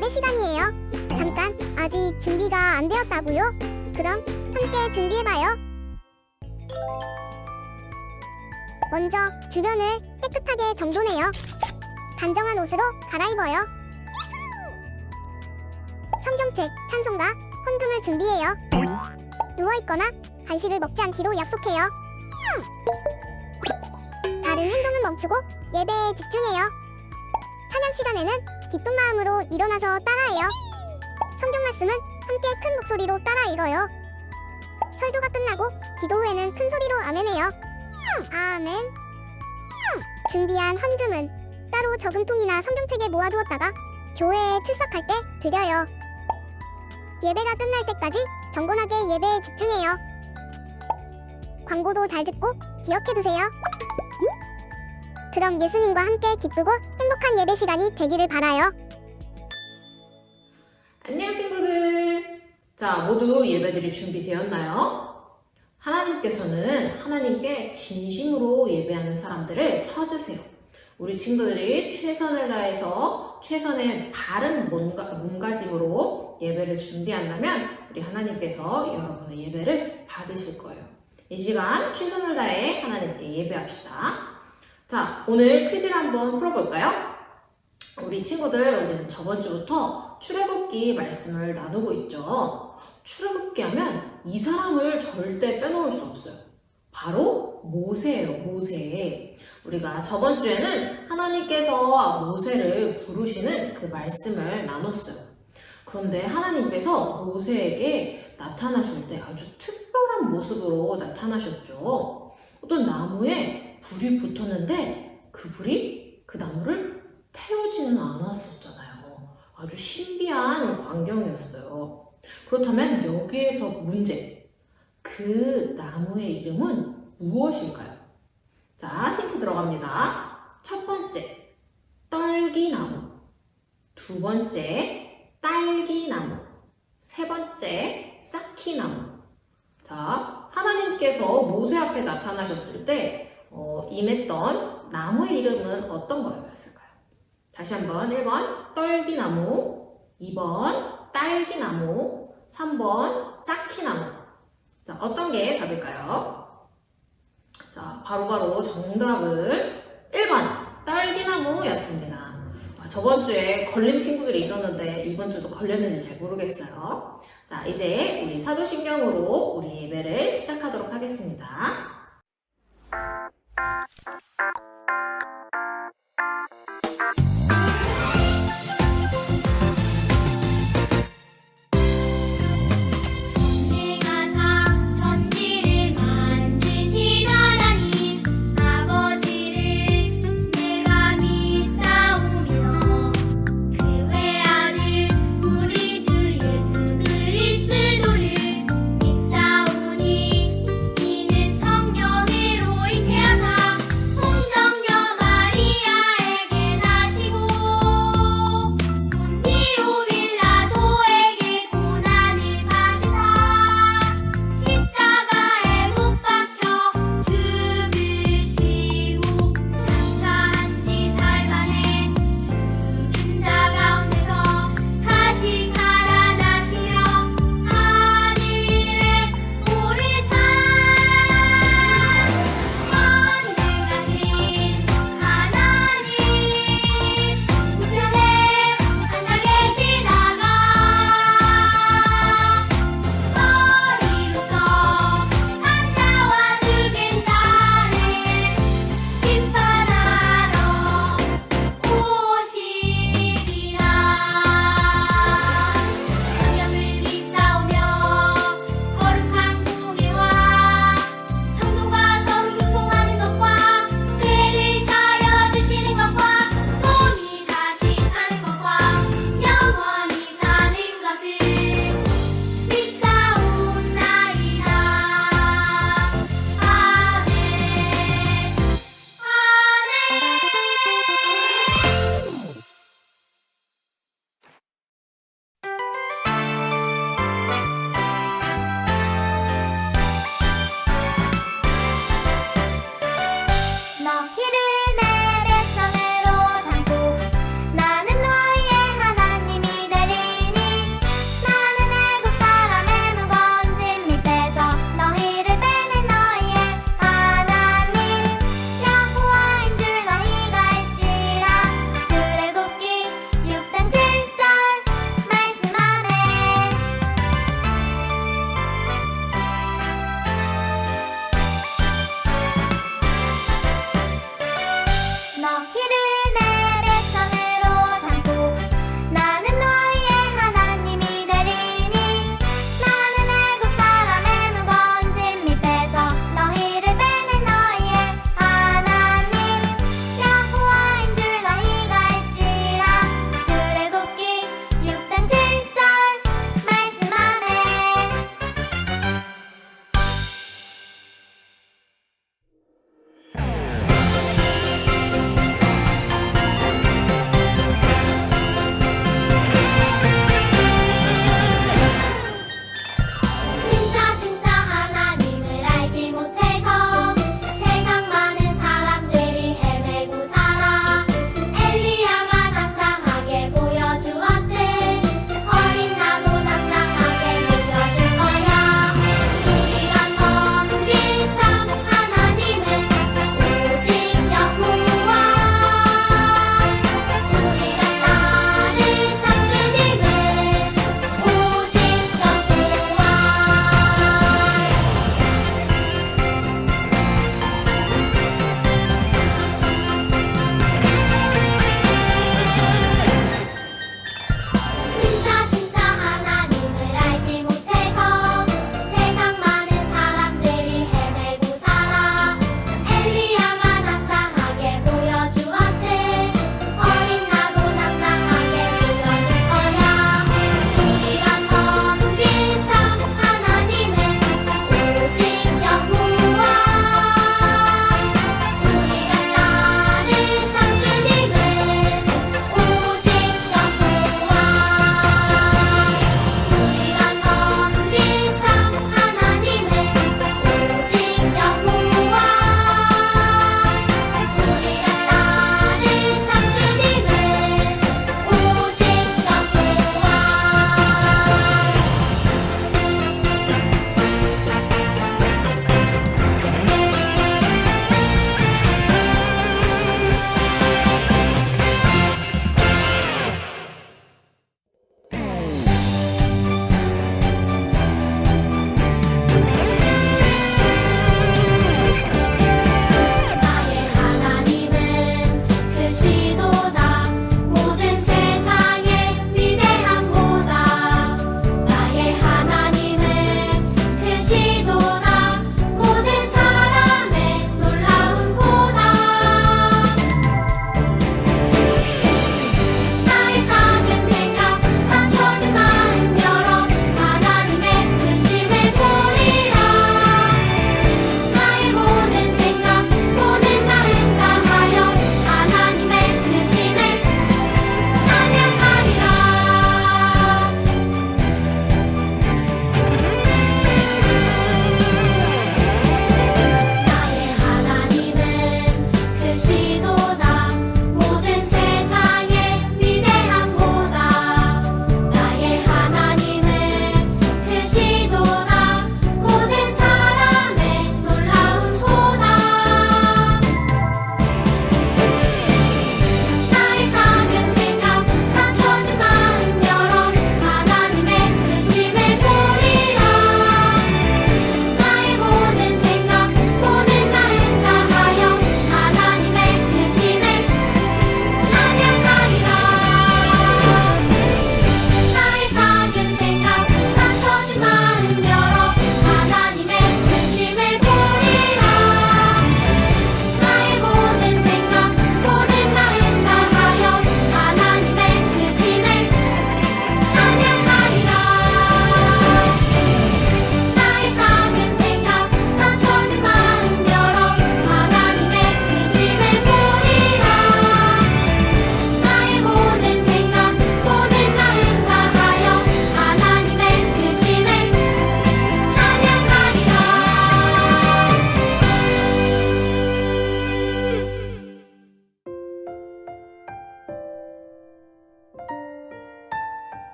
예배 시간이에요. 잠깐, 아직 준비가 안 되었다고요? 그럼 함께 준비해봐요. 먼저 주변을 깨끗하게 정돈해요. 단정한 옷으로 갈아입어요. 성경책, 찬송가, 헌금을 준비해요. 누워있거나 간식을 먹지 않기로 약속해요. 다른 행동은 멈추고 예배에 집중해요. 찬양 시간에는 기쁜 마음으로 일어나서 따라해요. 성경 말씀은 함께 큰 목소리로 따라 읽어요. 설교가 끝나고 기도 후에는 큰 소리로 아멘해요. 아멘. 준비한 헌금은 따로 저금통이나 성경책에 모아두었다가 교회에 출석할 때 드려요. 예배가 끝날 때까지 경건하게 예배에 집중해요. 광고도 잘 듣고 기억해두세요. 그럼 예수님과 함께 기쁘고 행복한 예배 시간이 되기를 바라요. 안녕 친구들! 자, 모두 예배드릴 준비되었나요? 하나님께서는 하나님께 진심으로 예배하는 사람들을 찾으세요. 우리 친구들이 최선을 다해서 최선의 바른 몸가짐으로 예배를 준비한다면 우리 하나님께서 여러분의 예배를 받으실 거예요. 이 시간 최선을 다해 하나님께 예배합시다. 자, 오늘 퀴즈를 한번 풀어볼까요? 우리 친구들, 우리는 저번 주부터 출애굽기 말씀을 나누고 있죠. 출애굽기 하면 이 사람을 절대 빼놓을 수 없어요. 바로 모세예요, 모세. 우리가 저번 주에는 하나님께서 모세를 부르시는 그 말씀을 나눴어요. 그런데 하나님께서 모세에게 나타나실 때 아주 특별한 모습으로 나타나셨죠. 어떤 나무에 불이 붙었는데 그 불이 그 나무를 태우지는 않았었잖아요. 아주 신비한 광경이었어요. 그렇다면 여기에서 문제. 그 나무의 이름은 무엇일까요? 자, 힌트 들어갑니다. 첫 번째, 떨기나무. 두 번째, 딸기나무. 세 번째, 싹키나무. 자, 하나님께서 모세 앞에 나타나셨을 때 임했던 나무의 이름은 어떤 거였을까요? 다시 한번 1번 떨기나무, 2번 딸기나무, 3번 싹키나무. 자, 어떤 게 답일까요? 자, 바로바로 정답은 1번 딸기나무였습니다. 저번 주에 걸린 친구들이 있었는데 이번 주도 걸렸는지 잘 모르겠어요. 자, 이제 우리 사도신경으로 우리 예배를 시작하도록 하겠습니다. 너희를 내 백성으로 삼고 나는 너희의 하나님이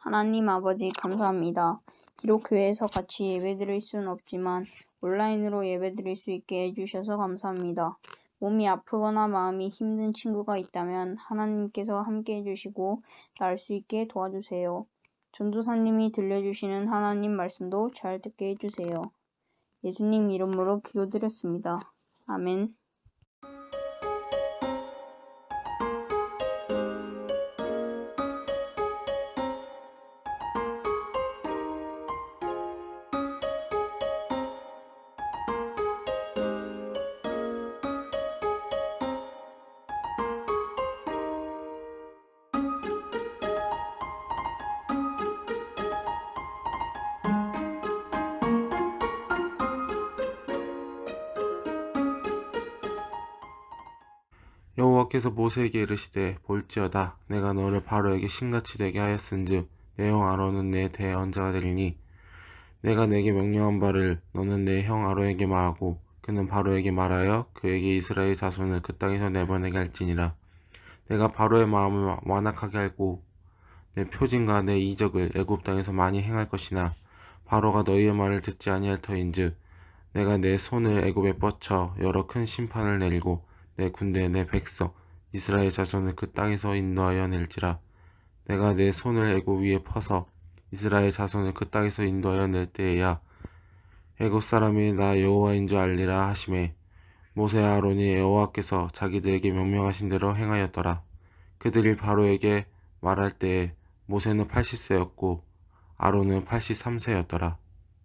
하나님 아버지 감사합니다. 비록 교회에서 같이 예배드릴 수는 없지만 온라인으로 예배드릴 수 있게 해주셔서 감사합니다. 몸이 아프거나 마음이 힘든 친구가 있다면 하나님께서 함께 해주시고 나을 수 있게 도와주세요. 전도사님이 들려주시는 하나님 말씀도 잘 듣게 해주세요. 예수님 이름으로 기도드렸습니다. 아멘. 여호와께서 모세에게 이르시되 볼지어다 내가 너를 바로에게 신같이 되게 하였은즉 내 형 아론은 내 대언자가 되리니 내가 내게 명령한 바를 너는 내 형 아론에게 말하고 그는 바로에게 말하여 그에게 이스라엘 자손을 그 땅에서 내보내게 할지니라. 내가 바로의 마음을 완악하게 하고 내 표징과 내 이적을 애굽 땅에서 많이 행할 것이나 바로가 너희의 말을 듣지 아니할 터인즉 내가 내 손을 애굽에 뻗쳐 여러 큰 심판을 내리고 내 군대 내 백성 이스라엘 자손을 그 땅에서 인도하여 낼지라. 내가 내 손을 애굽 위에 퍼서 이스라엘 자손을 그 땅에서 인도하여 낼 때에야 애굽 사람이 나 여호와인 줄 알리라 하시매 모세와 아론이 여호와께서 자기들에게 명령하신 대로 행하였더라. 그들이 바로에게 말할 때에 모세는 80세였고 아론은 83세였더라.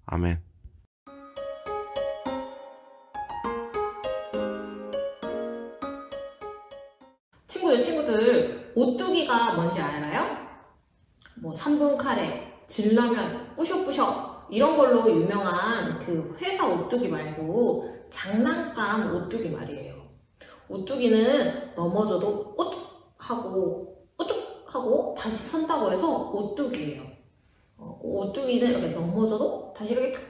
아멘. 친구들, 오뚜기가 뭔지 알아요? 뭐 3분 카레, 진라면, 뿌셔뿌셔 이런 걸로 유명한 그 회사 오뚜기 말고 장난감 오뚜기 말이에요. 오뚜기는 넘어져도 오뚝 하고 다시 선다고 해서 오뚜기예요. 오뚜기는 이렇게 넘어져도 다시 이렇게 탁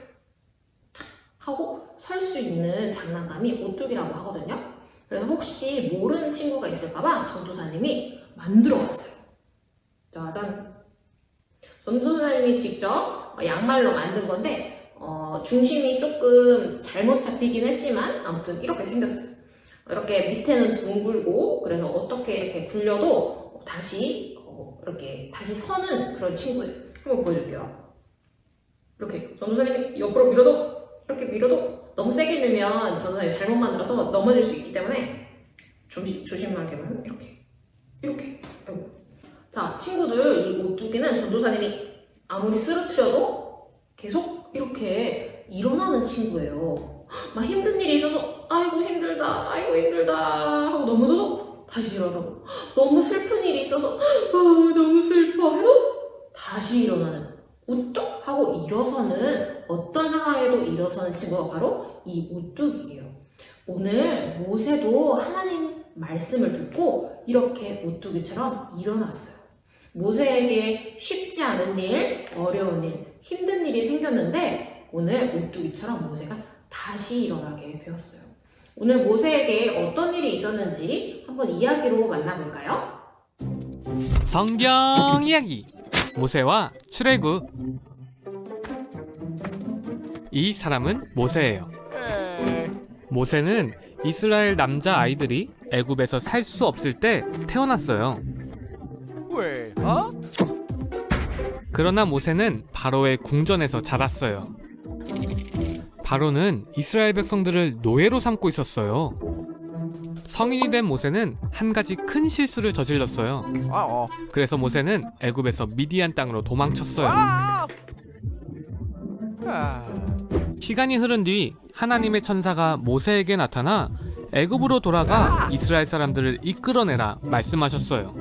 하고 설 수 있는 장난감이 오뚜기라고 하거든요. 그래서 혹시 모르는 친구가 있을까봐 전도사님이 만들어 왔어요. 짜잔! 전도사님이 직접 양말로 만든 건데 중심이 조금 잘못 잡히긴 했지만 아무튼 이렇게 생겼어요. 이렇게 밑에는 둥글고 그래서 어떻게 이렇게 굴려도 다시 이렇게 다시 서는 그런 친구예요. 한번 보여줄게요. 이렇게 전도사님이 옆으로 밀어도 이렇게 밀어도 너무 세게 밀면 전도사님이 잘못 만들어서 넘어질 수 있기 때문에 조심하게만 이렇게 아이고. 자, 친구들, 이 오뚜기는 전도사님이 아무리 쓰러뜨려도 계속 이렇게 일어나는 친구예요. 막 힘든 일이 있어서 아이고 힘들다 하고 넘어져도 다시 일어나고, 너무 슬픈 일이 있어서 너무 슬퍼 해도 다시 일어나는, 우뚝 하고 일어서는, 어떤 상황에도 일어서는 친구가 바로 이 오뚜기예요. 오늘 모세도 하나님 말씀을 듣고 이렇게 오뚜기처럼 일어났어요. 모세에게 쉽지 않은 일, 어려운 일, 힘든 일이 생겼는데 오늘 오뚜기처럼 모세가 다시 일어나게 되었어요. 오늘 모세에게 어떤 일이 있었는지 한번 이야기로 만나볼까요? 성경 이야기 모세와 출애굽. 이 사람은 모세예요. 모세는 이스라엘 남자 아이들이 애굽에서 살 수 없을 때 태어났어요. 그러나 모세는 바로의 궁전에서 자랐어요. 바로는 이스라엘 백성들을 노예로 삼고 있었어요. 성인이 된 모세는 한 가지 큰 실수를 저질렀어요. 그래서 모세는 애굽에서 미디안 땅으로 도망쳤어요. 시간이 흐른 뒤 하나님의 천사가 모세에게 나타나 애굽으로 돌아가 이스라엘 사람들을 이끌어내라 말씀하셨어요.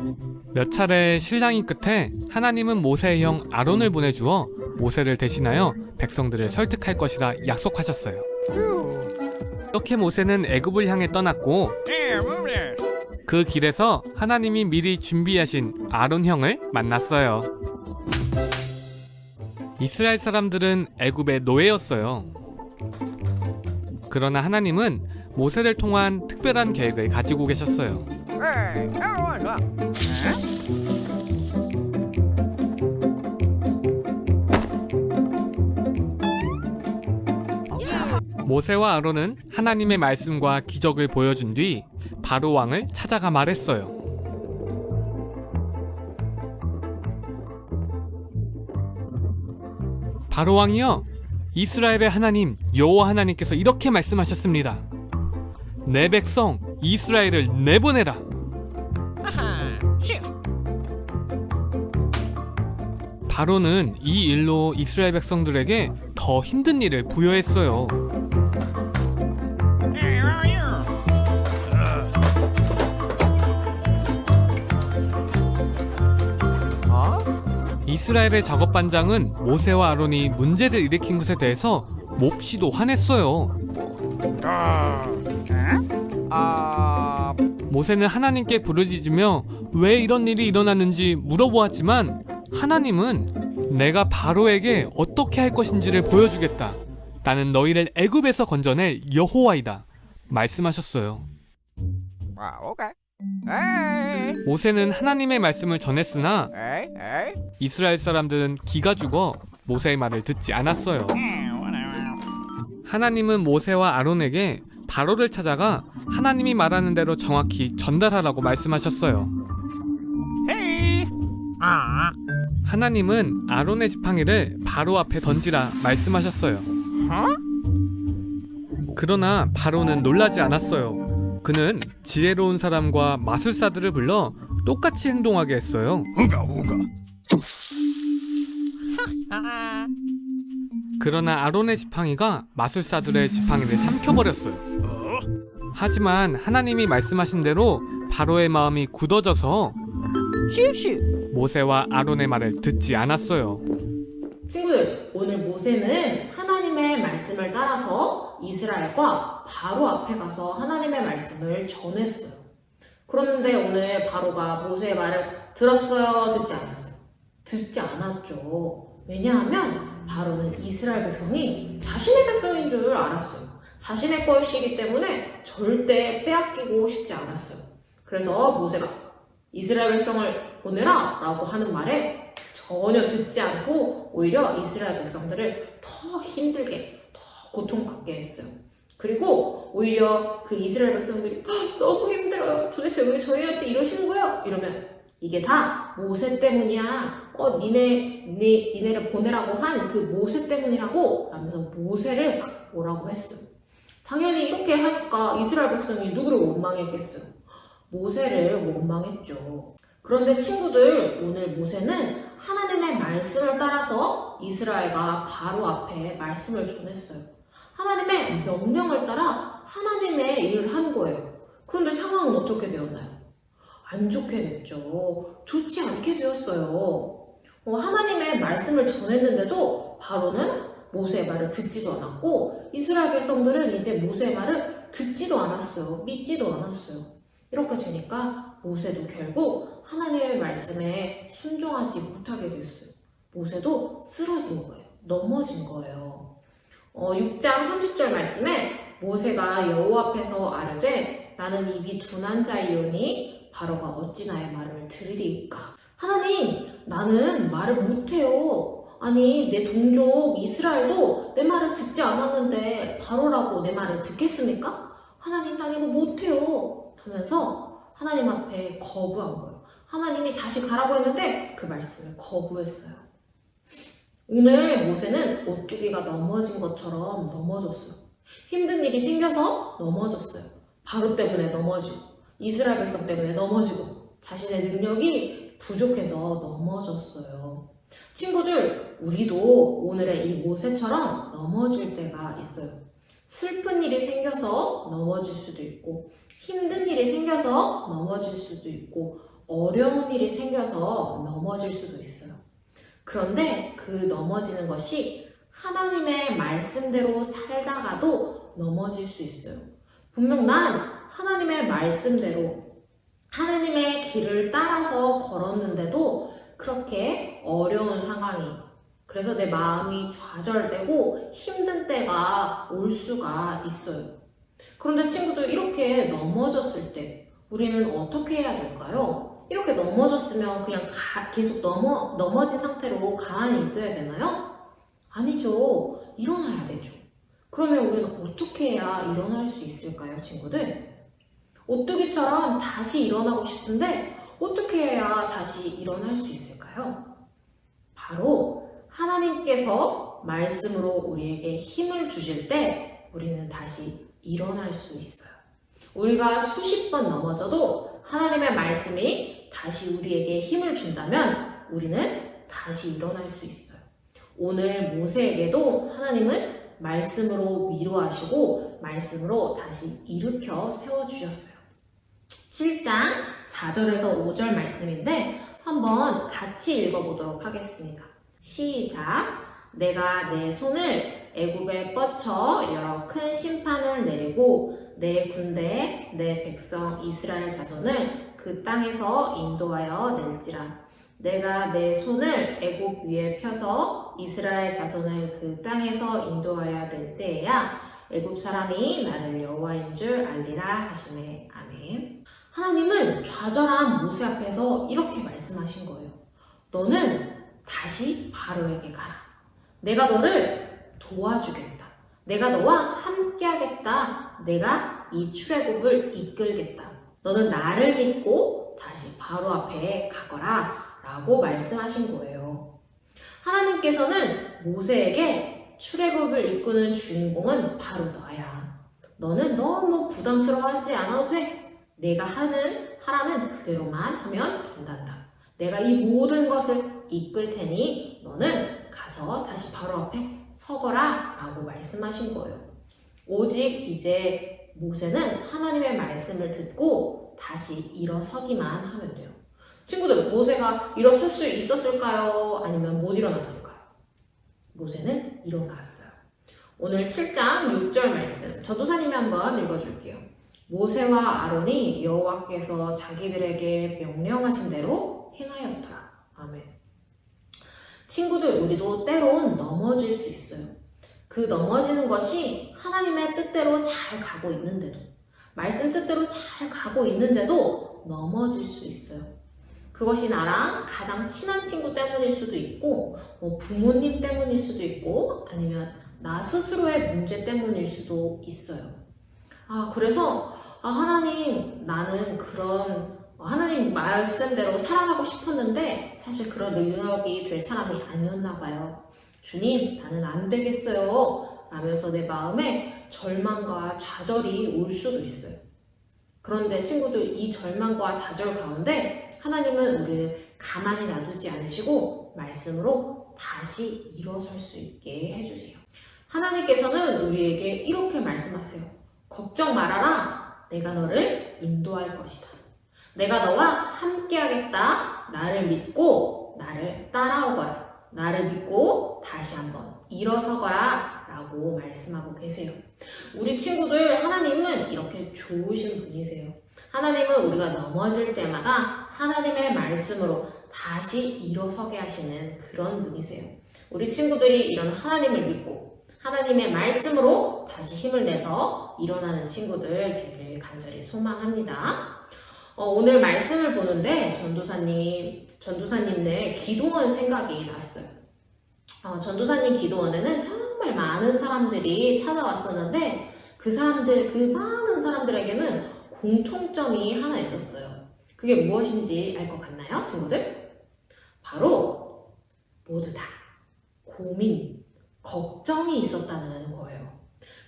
몇 차례의 실랑이 끝에 하나님은 모세의 형 아론을 보내주어 모세를 대신하여 백성들을 설득할 것이라 약속하셨어요. 이렇게 모세는 애굽을 향해 떠났고 그 길에서 하나님이 미리 준비하신 아론 형을 만났어요. 이스라엘 사람들은 애굽의 노예였어요. 그러나 하나님은 모세를 통한 특별한 계획을 가지고 계셨어요. 모세와 아론은 하나님의 말씀과 기적을 보여준 뒤 바로 왕을 찾아가 말했어요. 바로 왕이여, 이스라엘의 하나님 여호와 하나님께서 이렇게 말씀하셨습니다. 내 백성 이스라엘을 내보내라. 바로는 이 일로 이스라엘 백성들에게 더 힘든 일을 부여했어요. 이스라엘의 작업반장은 모세와 아론이 문제를 일으킨 것에 대해서 몹시도 화냈어요. 모세는 하나님께 부르짖으며 왜 이런 일이 일어났는지 물어보았지만 하나님은 내가 바로에게 어떻게 할 것인지를 보여주겠다. 나는 너희를 애굽에서 건져낼 여호와이다. 말씀하셨어요. 모세는 하나님의 말씀을 전했으나 이스라엘 사람들은 기가 죽어 모세의 말을 듣지 않았어요. 하나님은 모세와 아론에게 바로를 찾아가 하나님이 말하는 대로 정확히 전달하라고 말씀하셨어요. 하나님은 아론의 지팡이를 바로 앞에 던지라 말씀하셨어요. 그러나 바로는 놀라지 않았어요. 그는 지혜로운 사람과 마술사들을 불러 똑같이 행동하게 했어요. 그러나 아론의 지팡이가 마술사들의 지팡이를 삼켜버렸어요. 하지만 하나님이 말씀하신 대로 바로의 마음이 굳어져서 모세와 아론의 말을 듣지 않았어요. 친구들, 오늘 모세는 하나님의 말씀을 따라서 이스라엘과 바로 앞에 가서 하나님의 말씀을 전했어요. 그런데 오늘 바로가 모세의 말을 들었어요? 듣지 않았어요? 듣지 않았죠. 왜냐하면 바로는 이스라엘 백성이 자신의 백성인 줄 알았어요. 자신의 것이기 때문에 절대 빼앗기고 싶지 않았어요. 그래서 모세가 이스라엘 백성을 보내라 라고 하는 말에 전혀 듣지 않고 오히려 이스라엘 백성들을 더 힘들게, 더 고통받게 했어요. 그리고 오히려 그 이스라엘 백성들이 너무 힘들어요. 도대체 왜 저희한테 이러시는 거예요? 이러면 이게 다 모세 때문이야. 니네를 보내라고 한 그 모세 때문이라고 하면서 모세를 뭐라고 했어요. 당연히 이렇게 하니까 이스라엘 백성이 누구를 원망했겠어요? 모세를 원망했죠. 그런데 친구들, 오늘 모세는 하나님의 말씀을 따라서 이스라엘과 바로 앞에 말씀을 전했어요. 하나님의 명령을 따라 하나님의 일을 한 거예요. 그런데 상황은 어떻게 되었나요? 안 좋게 됐죠. 좋지 않게 되었어요. 하나님의 말씀을 전했는데도 바로는 모세의 말을 듣지도 않았고 이스라엘 백성들은 이제 모세의 말을 듣지도 않았어요. 믿지도 않았어요. 이렇게 되니까 모세도 결국 하나님의 말씀에 순종하지 못하게 됐어요. 모세도 쓰러진 거예요. 넘어진 거예요. 6장 30절 말씀에 모세가 여호와 앞에서 아뢰되 나는 입이 둔한 자이오니 바로가 어찌 나의 말을 들으리이까. 하나님, 나는 말을 못해요. 아니, 내 동족 이스라엘도 내 말을 듣지 않았는데 바로라고 내 말을 듣겠습니까? 하나님, 난 이거 못해요. 하면서 하나님 앞에 거부한 거예요. 하나님이 다시 가라고 했는데 그 말씀을 거부했어요. 오늘 모세는 오뚜기가 넘어진 것처럼 넘어졌어요. 힘든 일이 생겨서 넘어졌어요. 바로 때문에 넘어지고 이스라엘 백성 때문에 넘어지고 자신의 능력이 부족해서 넘어졌어요. 친구들, 우리도 오늘의 이 모세처럼 넘어질 때가 있어요. 슬픈 일이 생겨서 넘어질 수도 있고 힘든 일이 생겨서 넘어질 수도 있고 어려운 일이 생겨서 넘어질 수도 있어요. 그런데 그 넘어지는 것이 하나님의 말씀대로 살다가도 넘어질 수 있어요. 분명 난 하나님의 말씀대로 하나님의 길을 따라서 걸었는데도 그렇게 어려운 상황이, 그래서 내 마음이 좌절되고 힘든 때가 올 수가 있어요. 그런데 친구들, 이렇게 넘어졌을 때 우리는 어떻게 해야 될까요? 이렇게 넘어졌으면 그냥 계속 넘어진 상태로 가만히 있어야 되나요? 아니죠. 일어나야 되죠. 그러면 우리는 어떻게 해야 일어날 수 있을까요, 친구들? 오뚜기처럼 다시 일어나고 싶은데 어떻게 해야 다시 일어날 수 있을까요? 바로 하나님께서 말씀으로 우리에게 힘을 주실 때 우리는 다시 일어날 수 있어요. 우리가 수십 번 넘어져도 하나님의 말씀이 다시 우리에게 힘을 준다면 우리는 다시 일어날 수 있어요. 오늘 모세에게도 하나님은 말씀으로 위로하시고 말씀으로 다시 일으켜 세워주셨어요. 7장 4절에서 5절 말씀인데 한번 같이 읽어보도록 하겠습니다. 시작! 내가 내 손을 애굽에 뻗쳐 여러 큰 심판을 내리고 내 군대에 내 백성 이스라엘 자손을 그 땅에서 인도하여 낼지라. 내가 내 손을 애굽 위에 펴서 이스라엘 자손을 그 땅에서 인도하여 낼 때에야 애굽 사람이 나를 여호와인 줄 알리라 하시네. 아멘. 하나님은 좌절한 모세 앞에서 이렇게 말씀하신 거예요. 너는 다시 바로에게 가라. 내가 너를 도와주겠다. 내가 너와 함께하겠다. 내가 이 출애굽을 이끌겠다. 너는 나를 믿고 다시 바로 앞에 가거라 라고 말씀하신 거예요. 하나님께서는 모세에게 출애굽을 이끄는 주인공은 바로 너야. 너는 너무 부담스러워하지 않아도 돼. 내가 하라는 그대로만 하면 된단다. 내가 이 모든 것을 이끌 테니 너는 가서 다시 바로 앞에 서거라 라고 말씀하신 거예요. 오직 이제 모세는 하나님의 말씀을 듣고 다시 일어서기만 하면 돼요. 친구들, 모세가 일어설 수 있었을까요? 아니면 못 일어났을까요? 모세는 일어났어요. 오늘 7장 6절 말씀 전도사님이 한번 읽어줄게요. 모세와 아론이 여호와께서 자기들에게 명령하신 대로 행하였더라. 아멘. 친구들, 우리도 때론 넘어질 수 있어요. 그 넘어지는 것이 하나님의 뜻대로 잘 가고 있는데도, 말씀 뜻대로 잘 가고 있는데도 넘어질 수 있어요. 그것이 나랑 가장 친한 친구 때문일 수도 있고, 부모님 때문일 수도 있고, 아니면 나 스스로의 문제 때문일 수도 있어요. 그래서 하나님, 나는 하나님 말씀대로 살아가고 싶었는데 사실 그런 능력이 될 사람이 아니었나 봐요. 주님, 나는 안 되겠어요 라면서 내 마음에 절망과 좌절이 올 수도 있어요. 그런데 친구들, 이 절망과 좌절 가운데 하나님은 우리를 가만히 놔두지 않으시고 말씀으로 다시 일어설 수 있게 해주세요. 하나님께서는 우리에게 이렇게 말씀하세요. 걱정 말아라. 내가 너를 인도할 것이다. 내가 너와 함께하겠다. 나를 믿고 나를 따라오거라. 나를 믿고 다시 한번 일어서거라 라고 말씀하고 계세요. 우리 친구들, 하나님은 이렇게 좋으신 분이세요. 하나님은 우리가 넘어질 때마다 하나님의 말씀으로 다시 일어서게 하시는 그런 분이세요. 우리 친구들이 이런 하나님을 믿고 하나님의 말씀으로 다시 힘을 내서 일어나는 친구들 되길 간절히 소망합니다. 오늘 말씀을 보는데 전도사님의 기도원 생각이 났어요. 전도사님 기도원에는 정말 많은 사람들이 찾아왔었는데 그 많은 사람들에게는 공통점이 하나 있었어요. 그게 무엇인지 알 것 같나요, 친구들? 바로 모두 다 고민, 걱정이 있었다는 거예요.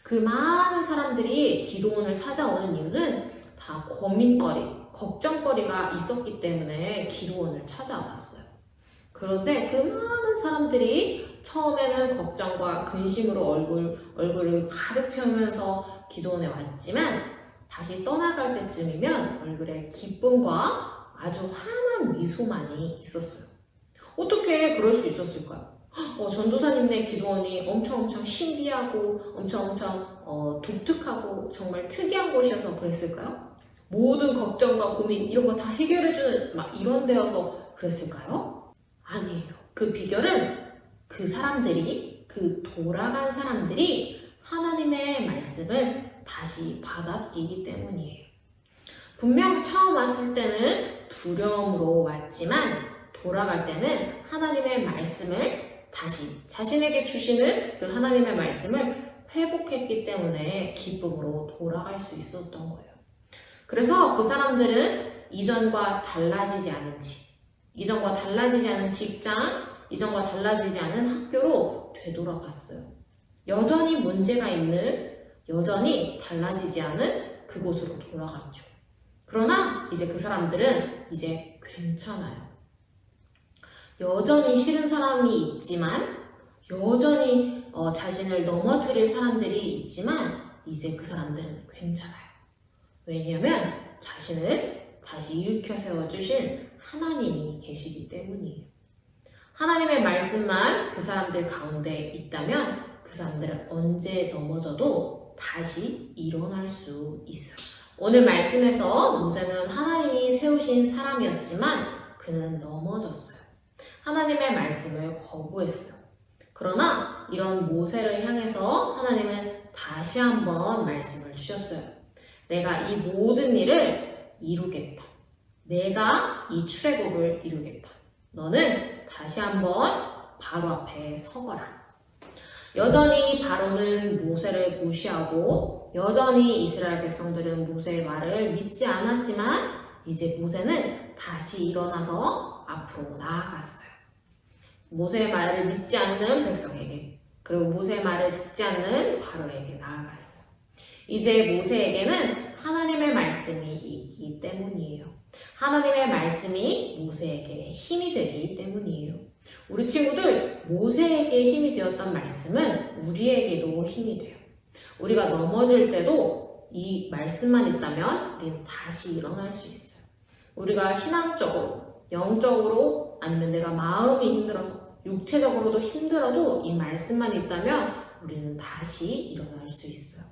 그 많은 사람들이 기도원을 찾아오는 이유는 다 고민거리, 걱정거리가 있었기 때문에 기도원을 찾아왔어요. 그런데 그 많은 사람들이 처음에는 걱정과 근심으로 얼굴을 가득 채우면서 기도원에 왔지만 다시 떠나갈 때쯤이면 얼굴에 기쁨과 아주 환한 미소만이 있었어요. 어떻게 그럴 수 있었을까요? 전도사님네 기도원이 엄청 신비하고 엄청 독특하고 정말 특이한 곳이어서 그랬을까요? 모든 걱정과 고민 이런 거 다 해결해주는 이런 데여서 그랬을까요? 아니에요. 그 비결은 그 돌아간 사람들이 하나님의 말씀을 다시 받아들이기 때문이에요. 분명 처음 왔을 때는 두려움으로 왔지만 돌아갈 때는 하나님의 말씀을 다시 자신에게 주시는 그 하나님의 말씀을 회복했기 때문에 기쁨으로 돌아갈 수 있었던 거예요. 그래서 그 사람들은 이전과 달라지지 않은 집, 이전과 달라지지 않은 직장, 이전과 달라지지 않은 학교로 되돌아갔어요. 여전히 문제가 있는, 여전히 달라지지 않은 그곳으로 돌아갔죠. 그러나 이제 그 사람들은 이제 괜찮아요. 여전히 싫은 사람이 있지만, 여전히 자신을 넘어뜨릴 사람들이 있지만 이제 그 사람들은 괜찮아요. 왜냐하면 자신을 다시 일으켜 세워주신 하나님이 계시기 때문이에요. 하나님의 말씀만 그 사람들 가운데 있다면 그 사람들은 언제 넘어져도 다시 일어날 수 있어요. 오늘 말씀에서 모세는 하나님이 세우신 사람이었지만 그는 넘어졌어요. 하나님의 말씀을 거부했어요. 그러나 이런 모세를 향해서 하나님은 다시 한번 말씀을 주셨어요. 내가 이 모든 일을 이루겠다. 내가 이 출애굽을 이루겠다. 너는 다시 한번 바로 앞에 서거라. 여전히 바로는 모세를 무시하고 여전히 이스라엘 백성들은 모세의 말을 믿지 않았지만 이제 모세는 다시 일어나서 앞으로 나아갔어요. 모세의 말을 믿지 않는 백성에게, 그리고 모세의 말을 듣지 않는 바로에게 나아갔어요. 이제 모세에게는 하나님의 말씀이 있기 때문이에요. 하나님의 말씀이 모세에게 힘이 되기 때문이에요. 우리 친구들, 모세에게 힘이 되었던 말씀은 우리에게도 힘이 돼요. 우리가 넘어질 때도 이 말씀만 있다면 우리는 다시 일어날 수 있어요. 우리가 신앙적으로, 영적으로, 아니면 내가 마음이 힘들어서 육체적으로도 힘들어도 이 말씀만 있다면 우리는 다시 일어날 수 있어요.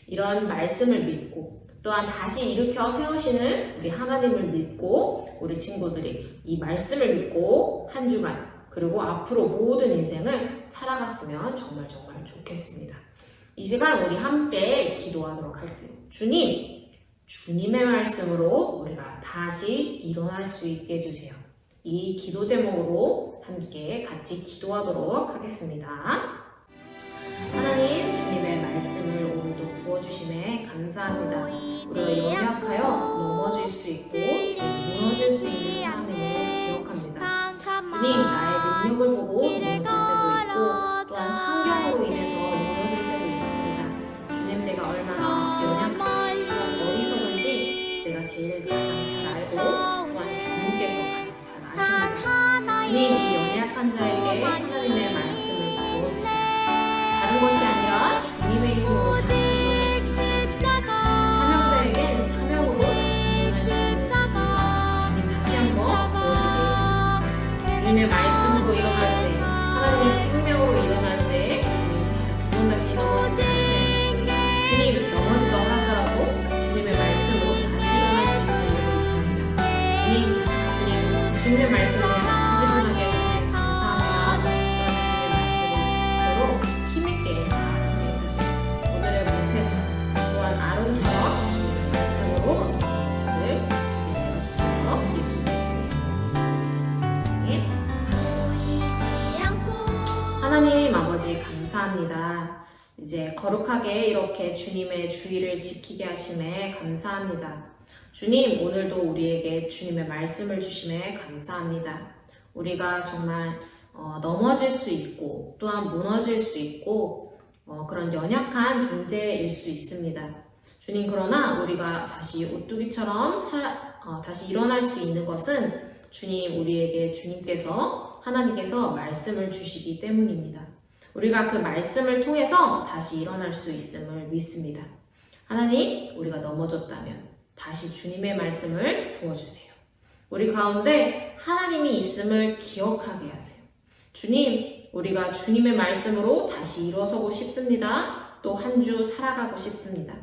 이런 말씀을 믿고 또한 다시 일으켜 세우시는 우리 하나님을 믿고 우리 친구들이 이 말씀을 믿고 한 주간 그리고 앞으로 모든 인생을 살아갔으면 정말 좋겠습니다. 이 시간 우리 함께 기도하도록 할게요. 주님, 주님의 말씀으로 우리가 다시 일어날 수 있게 해주세요. 이 기도 제목으로 함께 같이 기도하도록 하겠습니다. 하나님, 주님의 말씀을 오늘도 부어주심에 감사합니다. 우리가 연약하여 넘어질 수 있고 무너질 수 있는 사람임을 기억합니다. 주님, 나의 능력을 보고 무너질 때도 있고 또한 환경으로 인해서 무너질 때도 있습니다. 주님, 내가 얼마나 연약한지 어리석은지 내가 제일 가장 잘 알고 또한 주님께서 가장 잘 아십니다. 주님, 이 연약한 자에게 하나님의 말씀을 부어주세요. 다른 것이 아니라 주님의 힘으로 다시 일어날 수 있습니다. 사명자에겐 사명으로 다시 일어날 수 있습니다. 주님 다시 한번 부어주게 해주세요. 주님의 말씀으로 일어날 때, 하나님의 생명으로 일어날 때 주님 두 번 다시 넘어지지 않게 하시고 주님 넘어지다 하더라도 주님의 말씀으로 다시 일어날 수 있음을 믿습니다. 주님의 말씀으로 다시 일어나게 하시니 감사합니다. 주님의 말씀으로 힘있게 나아가게 해주세요. 오늘의 모세처럼 또한 아론처럼 주님의 말씀으로 저를 내려주세요. 예수님의 하나님 아버지 감사합니다. 이제 거룩하게 이렇게 주님의 주의를 지키게 하심에 감사합니다. 주님, 오늘도 우리에게 주님의 말씀을 주심에 감사합니다. 우리가 정말 넘어질 수 있고 또한 무너질 수 있고 그런 연약한 존재일 수 있습니다. 주님, 그러나 우리가 다시 오뚜기처럼 다시 일어날 수 있는 것은 주님, 우리에게 주님께서 하나님께서 말씀을 주시기 때문입니다. 우리가 그 말씀을 통해서 다시 일어날 수 있음을 믿습니다. 하나님, 우리가 넘어졌다면 다시 주님의 말씀을 부어주세요. 우리 가운데 하나님이 있음을 기억하게 하세요. 주님, 우리가 주님의 말씀으로 다시 일어서고 싶습니다. 또 한 주 살아가고 싶습니다.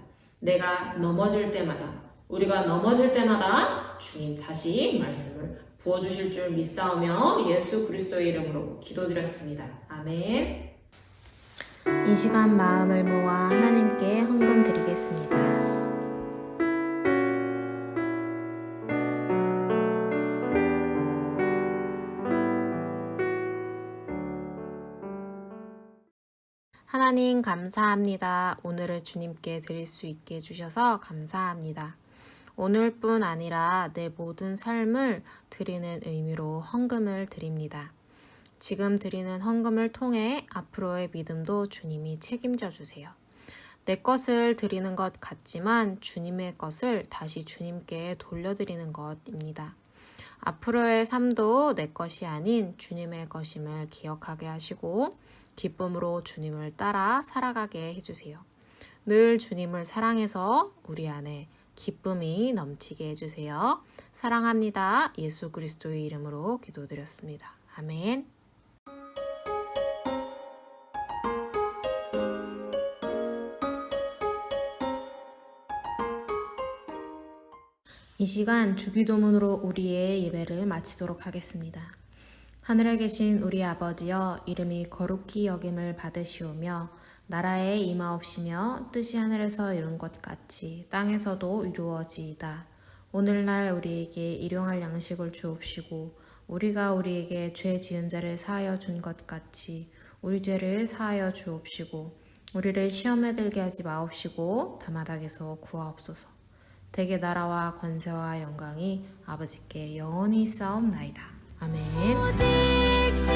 내가 넘어질 때마다, 우리가 넘어질 때마다 주님 다시 말씀을 부어주실 줄 믿사오며 예수 그리스도의 이름으로 기도드렸습니다. 아멘. 이 시간 마음을 모아 하나님께 헌금 드리겠습니다. 하나님 감사합니다. 오늘을 주님께 드릴 수 있게 해주셔서 감사합니다. 오늘뿐 아니라 내 모든 삶을 드리는 의미로 헌금을 드립니다. 지금 드리는 헌금을 통해 앞으로의 믿음도 주님이 책임져 주세요. 내 것을 드리는 것 같지만 주님의 것을 다시 주님께 돌려드리는 것입니다. 앞으로의 삶도 내 것이 아닌 주님의 것임을 기억하게 하시고 기쁨으로 주님을 따라 살아가게 해주세요. 늘 주님을 사랑해서 우리 안에 기쁨이 넘치게 해주세요. 사랑합니다. 예수 그리스도의 이름으로 기도드렸습니다. 아멘. 이 시간 주기도문으로 우리의 예배를 마치도록 하겠습니다. 하늘에 계신 우리 아버지여, 이름이 거룩히 여김을 받으시오며 나라에 임하옵시며 뜻이 하늘에서 이룬 것 같이 땅에서도 이루어지이다. 오늘날 우리에게 일용할 양식을 주옵시고 우리가 우리에게 죄 지은 자를 사하여 준 것 같이 우리 죄를 사하여 주옵시고 우리를 시험에 들게 하지 마옵시고 다마닥에서 구하옵소서. 대개 나라와 권세와 영광이 아버지께 영원히 있사옵나이다. 아멘.